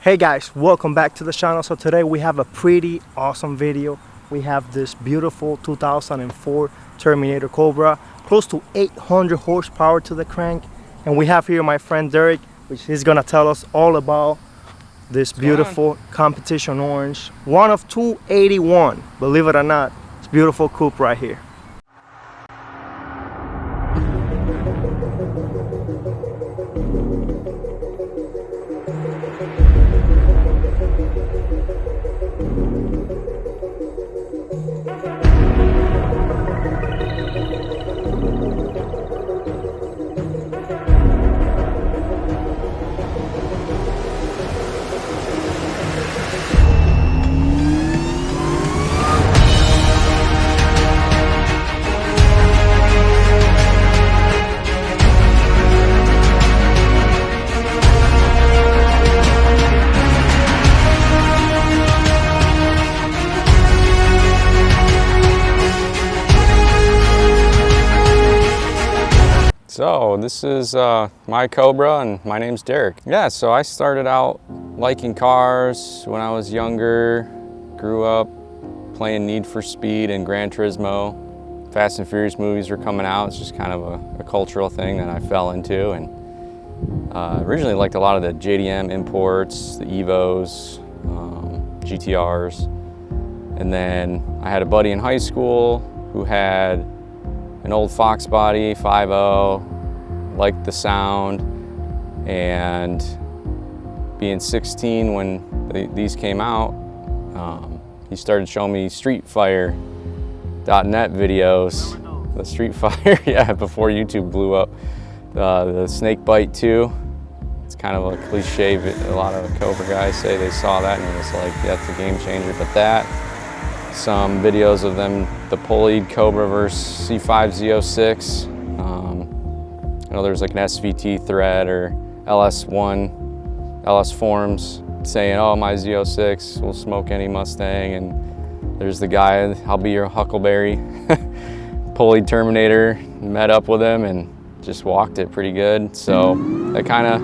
Hey guys, welcome back to the channel. So today we have a pretty awesome video. We have this beautiful 2004 Terminator Cobra, close to 800 horsepower to the crank. And we have here my friend Derek, which he's gonna tell us all about this beautiful competition orange. One of 281, believe it or not. It's beautiful coupe right here. So this is my Cobra and my name's Derek. Yeah, so I started out liking cars when I was younger, grew up playing Need for Speed and Gran Turismo. Fast and Furious movies were coming out. It's just kind of a cultural thing that I fell into, and originally liked a lot of the JDM imports, the Evos, GTRs. And then I had a buddy in high school who had an old Fox body, 5.0, liked the sound, and being 16 when these came out, he started showing me StreetFire.net videos. The Street Fighter, yeah, before YouTube blew up. The Snake Bite 2, it's kind of a cliche, but a lot of Cobra guys say they saw that and it was like, that's a game changer. But that, some videos of them, the pulleyed Cobra versus C5 Z06. I know there's like an SVT thread or LS forums saying, oh, my Z06 will smoke any Mustang. And there's the guy, I'll be your Huckleberry, pulleyed Terminator, met up with him and just walked it pretty good. So that kind of,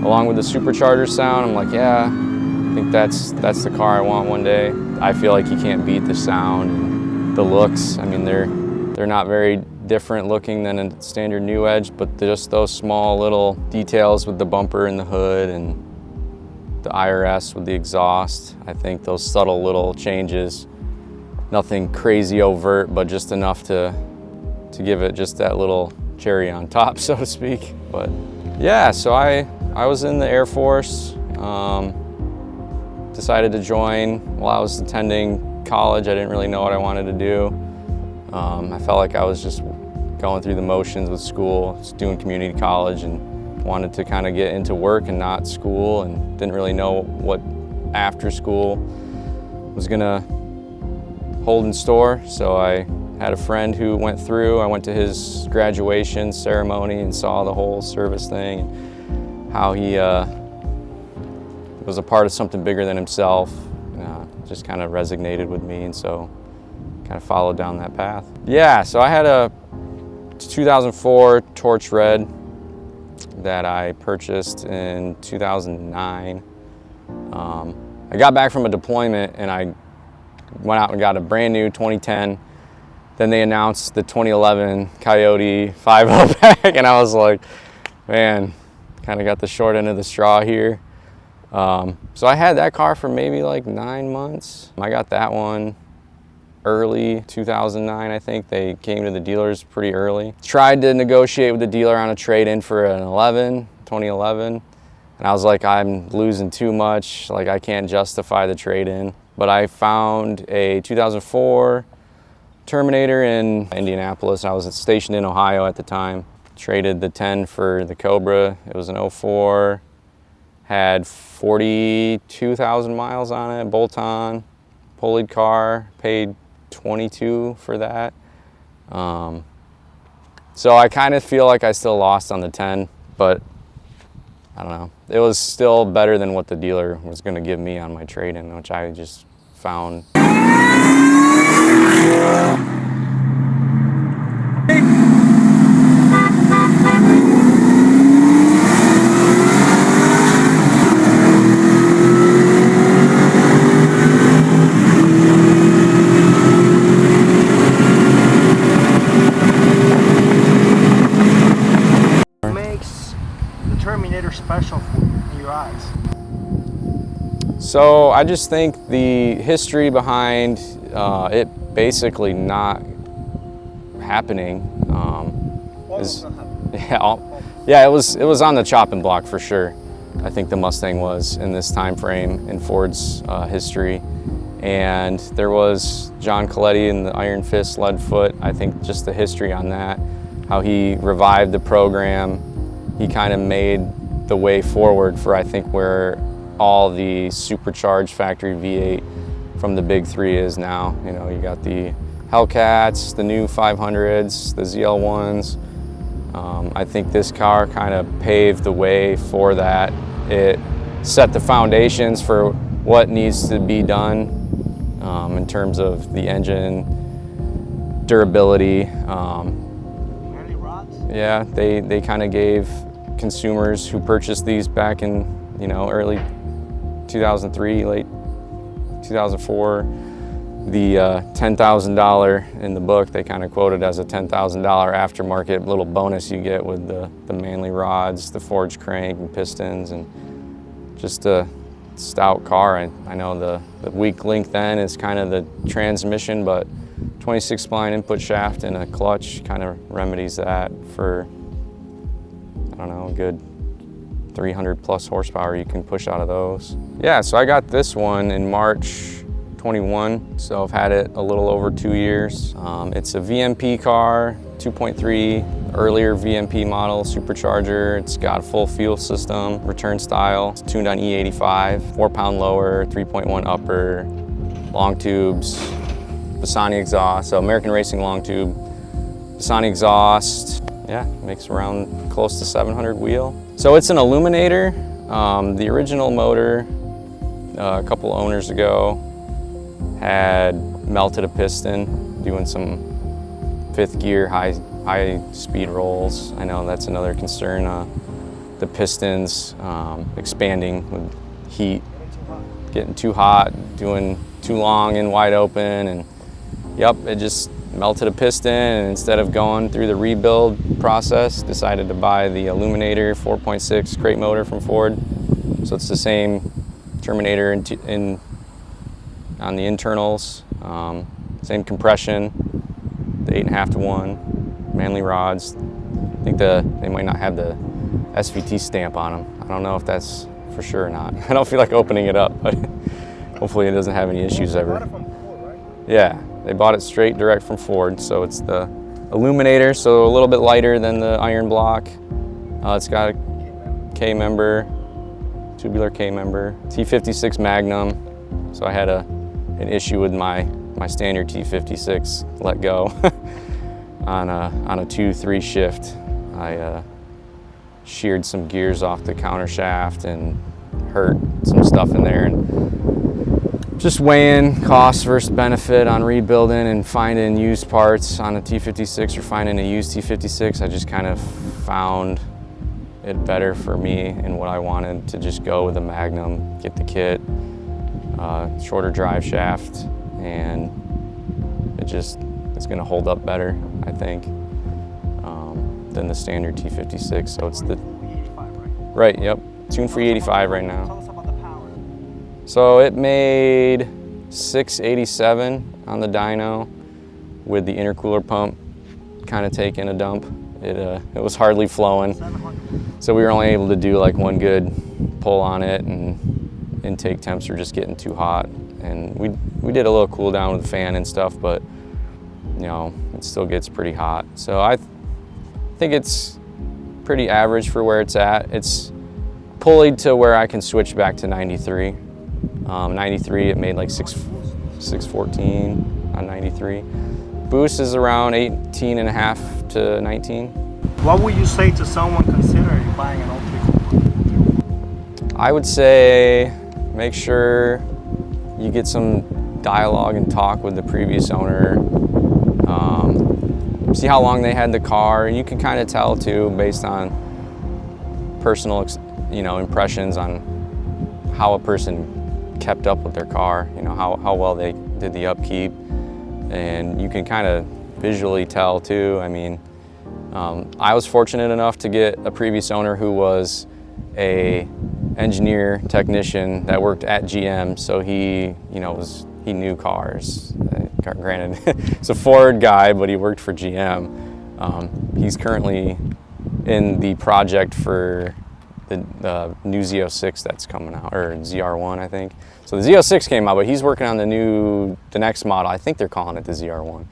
along with the supercharger sound, I'm like, yeah, I think that's the car I want one day. I feel like you can't beat the sound and the looks. I mean, they're not very different looking than a standard New Edge, but just those small little details with the bumper and the hood and the IRS with the exhaust. I think those subtle little changes, nothing crazy overt, but just enough to give it just that little cherry on top, so to speak. But yeah, so I was in the Air Force. Decided to join while I was attending college. I didn't really know what I wanted to do. I felt like I was just going through the motions with school, just doing community college, and wanted to kind of get into work and not school, and didn't really know what after school was gonna hold in store. So I had a friend who went through. I went to his graduation ceremony and saw the whole service thing, and how he was a part of something bigger than himself. Just kind of resonated with me, and so kind of followed down that path. Yeah, so I had a 2004 Torch Red that I purchased in 2009. I got back from a deployment and I went out and got a brand new 2010. Then they announced the 2011 Coyote 5.0 pack, and I was like, man, kind of got the short end of the straw here. So I had that car for maybe like 9 months. I got that one early 2009, I think. They came to the dealers pretty early. Tried to negotiate with the dealer on a trade-in for an 2011, and I was like, I'm losing too much. Like, I can't justify the trade-in. But I found a 2004 Terminator in Indianapolis. I was stationed in Ohio at the time. Traded the 10 for the Cobra. It was an 04. Had 42,000 miles on it, bolt-on, pulleyed car, paid 22 for that. So I kind of feel like I still lost on the 10, but I don't know. It was still better than what the dealer was gonna give me on my trade-in, which I just found. So I just think the history behind it basically not happening is, yeah, it was on the chopping block for sure. I think the Mustang was in this time frame in Ford's history. And there was John Coletti and the Iron Fist Lead Foot. I think just the history on that, how he revived the program, he kind of made the way forward for, I think, where all the supercharged factory V8 from the big three is now. You know, you got the Hellcats, the new 500s, the ZL1s. I think this car kind of paved the way for that. It set the foundations for what needs to be done in terms of the engine durability. Yeah, they kind of gave consumers who purchased these back in, you know, early 2003, late 2004, the $10,000 in the book, they kind of quoted as a $10,000 aftermarket little bonus you get with the Manley rods, the forged crank and pistons, and just a stout car. I know the weak link then is kind of the transmission, but 26 spline input shaft and a clutch kind of remedies that for, I don't know, a good 300 plus horsepower you can push out of those. Yeah, so I got this one in March 21, so I've had it a little over 2 years. It's a VMP car, 2.3 earlier VMP model, supercharger. It's got a full fuel system, return style. It's tuned on E85, 4-pound lower, 3.1 upper, long tubes, Bassani exhaust, so American Racing long tube, Bassani exhaust. Yeah, makes around close to 700 wheel. So it's an Illuminator. The original motor, a couple owners ago, had melted a piston doing some fifth gear high speed rolls. I know that's another concern. The pistons expanding with heat, getting too hot, doing too long and wide open, and yep, it just melted a piston, and instead of going through the rebuild process, decided to buy the Illuminator 4.6 crate motor from Ford. So it's the same Terminator on the internals, same compression, the 8.5 to 1, Manley rods. I think they might not have the SVT stamp on them. I don't know if that's for sure or not. I don't feel like opening it up, but hopefully it doesn't have any issues ever. You bought it from Ford, right? Yeah, they bought it straight direct from Ford. So it's the Illuminator, so a little bit lighter than the iron block. It's got a K member, tubular K member, T56 Magnum. So I had an issue with my standard T56 let go on a 2-3 shift. I sheared some gears off the counter shaft and hurt some stuff in there. And just weighing cost versus benefit on rebuilding and finding used parts on a T56 or finding a used T56, I just kind of found it better for me and what I wanted to just go with a Magnum, get the kit, shorter drive shaft, and it's gonna hold up better, I think, than the standard T56. So it's the right, yep, tuned for E85 right now. Tell us about the power. So it made 687 on the dyno with the intercooler pump kind of taking a dump. It was hardly flowing. 700. So we were only able to do like one good pull on it, and intake temps were just getting too hot. And we did a little cool down with the fan and stuff, but you know, it still gets pretty hot. So I think it's pretty average for where it's at. It's pulleyed to where I can switch back to 93. 93, it made like 614 on 93. Boost is around 18.5 to 19. What would you say to someone considering buying an 03 Cobra? I would say make sure you get some dialogue and talk with the previous owner. See how long they had the car. You can kind of tell too, based on personal, impressions on how a person kept up with their car. You know, how well they did the upkeep, and you can kind of visually tell too. I mean, I was fortunate enough to get a previous owner who was a engineer technician that worked at GM, so he, you know, he knew cars. Granted, it's a Ford guy, but he worked for GM. He's currently in the project for the new Z06 that's coming out, or ZR1, I think. So the Z06 came out, but he's working on the next model. I think they're calling it the ZR1.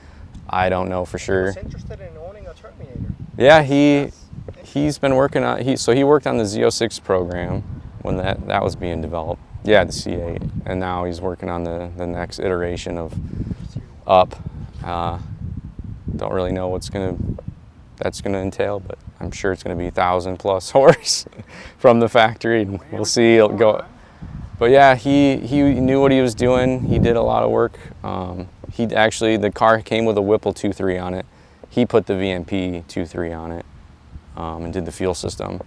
I don't know for sure. He's interested in owning a Terminator. Yeah, he's been working on, he worked on the Z06 program when that was being developed. Yeah, the C8, and now he's working on the next iteration of Up. Don't really know what's that's gonna entail, but I'm sure it's gonna be 1,000+ horse from the factory. We'll see. It'll go. But yeah, he knew what he was doing. He did a lot of work. The car came with a Whipple 2.3 on it. He put the VMP 2.3 on it and did the fuel system.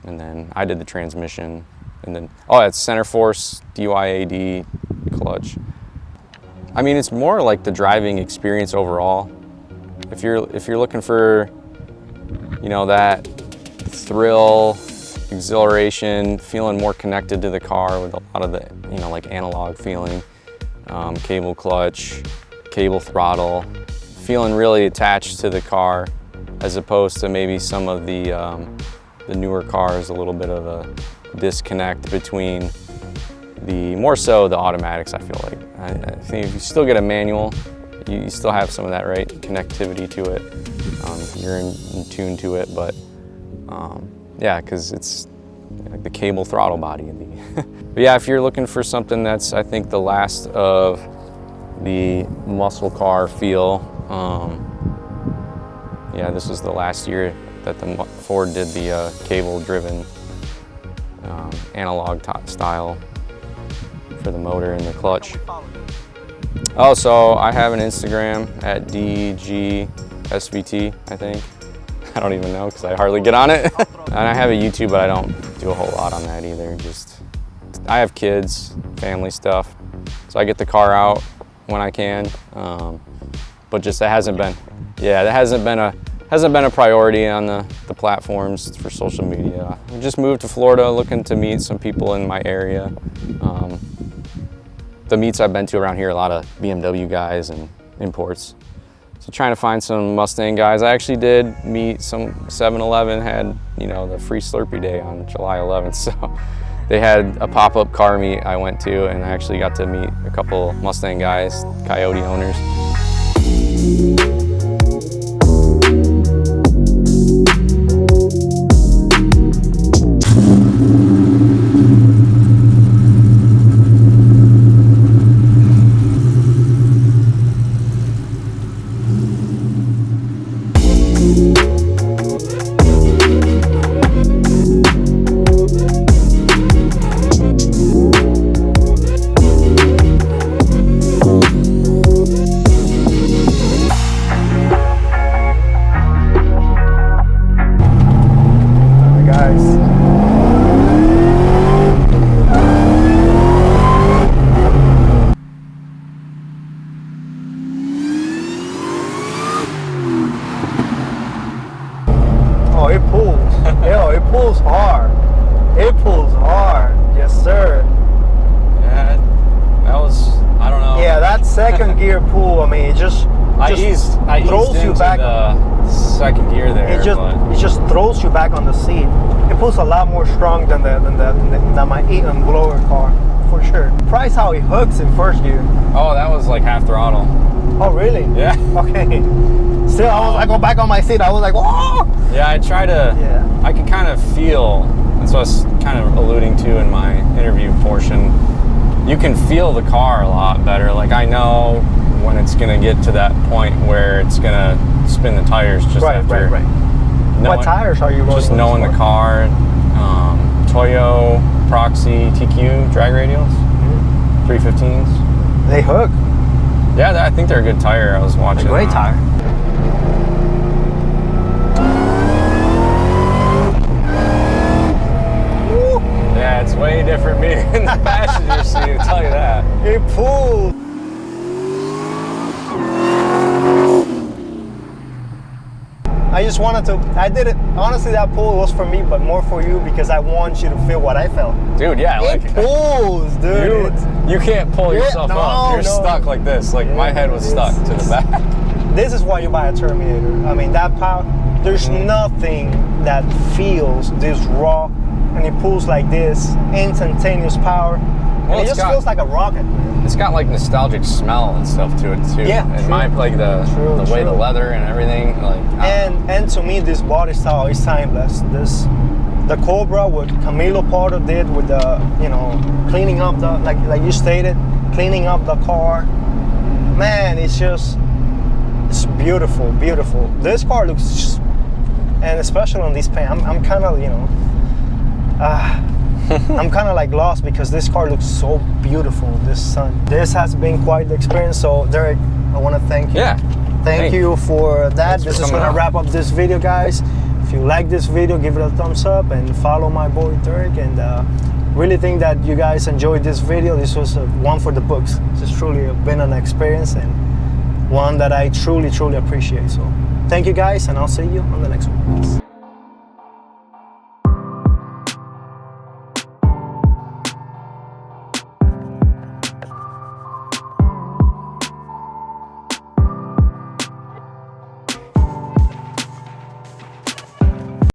And then I did the transmission. And then, it's center force, DYAD, clutch. I mean, it's more like the driving experience overall. If you're looking for, you know, that thrill, exhilaration, feeling more connected to the car with a lot of the, you know, like analog feeling, cable clutch, cable throttle, feeling really attached to the car, as opposed to maybe some of the newer cars, a little bit of a disconnect between more so the automatics. I feel like I think if you still get a manual, you still have some of that, right, connectivity to it. You're in tune to it, but yeah, because it's like the cable throttle body. But yeah, if you're looking for something that's, I think, the last of the muscle car feel, yeah, this was the last year that the Ford did the cable-driven analog style for the motor and the clutch. Oh, so I have an Instagram at DGSVT, I think. I don't even know because I hardly get on it. And I have a YouTube, but I don't do a whole lot on that either. I have kids, family stuff, so I get the car out when I can. But just that hasn't been a priority on the platforms for social media. We just moved to Florida, looking to meet some people in my area. The meets I've been to around here, a lot of BMW guys and imports. So trying to find some Mustang guys. I actually did meet some 7-Eleven, had, you know, the free Slurpee day on July 11th. So they had a pop-up car meet I went to, and I actually got to meet a couple Mustang guys, Coyote owners. Oh, it pulls. Yo, it pulls hard. It pulls hard. Yes, sir. Yeah, that was, I don't know. Yeah, that second gear pull, I mean, it just throws you back. The second gear there. It just throws you back on the seat. It pulls a lot more strong than my Eaton blower car, for sure. Surprised how it hooks in first gear. Oh, that was like half throttle. Oh, really? Yeah. Okay. Still, I go back on my seat. I was like, whoa! Yeah, I try to. Yeah. I can kind of feel. That's what I was kind of alluding to in my interview portion. You can feel the car a lot better. Like, I know when it's gonna get to that point where it's gonna spin the tires just after. Right. What tires are you rolling? Just knowing the car. Toyo Proxy TQ drag radials, 315s. They hook. Yeah, I think they're a good tire. I was watching. A great tire. Yeah, it's way different being in the passenger seat, I'll tell you that. It pulls. I just wanted to, I did it, honestly that pull was for me, but more for you because I want you to feel what I felt. Dude, yeah, like It pulls, dude. you can't pull yourself up. You're stuck like this. Like my head was stuck to the back. This is why you buy a Terminator. I mean, that power, there's nothing that feels this raw and it pulls like this, instantaneous power. Well, And it just feels like a rocket. It's got like nostalgic smell and stuff to it too. Yeah, and my like the way the leather and everything. Like and to me, this body style is timeless. The Cobra, what Camilo Pardo did with the, you know, cleaning up the, like you stated, cleaning up the car. Man, it's beautiful, beautiful. This car looks just, and especially on this paint, I'm kind of, you know, I'm kind of like lost because this car looks so beautiful in this sun. This has been quite the experience. So Derek, I want to thank you. Yeah. Thank you for that. This is going to wrap up this video, guys. If you like this video, give it a thumbs up and follow my boy Derek. And really think that you guys enjoyed this video. This was one for the books. This has truly been an experience and one that I truly, truly appreciate. So thank you guys, and I'll see you on the next one.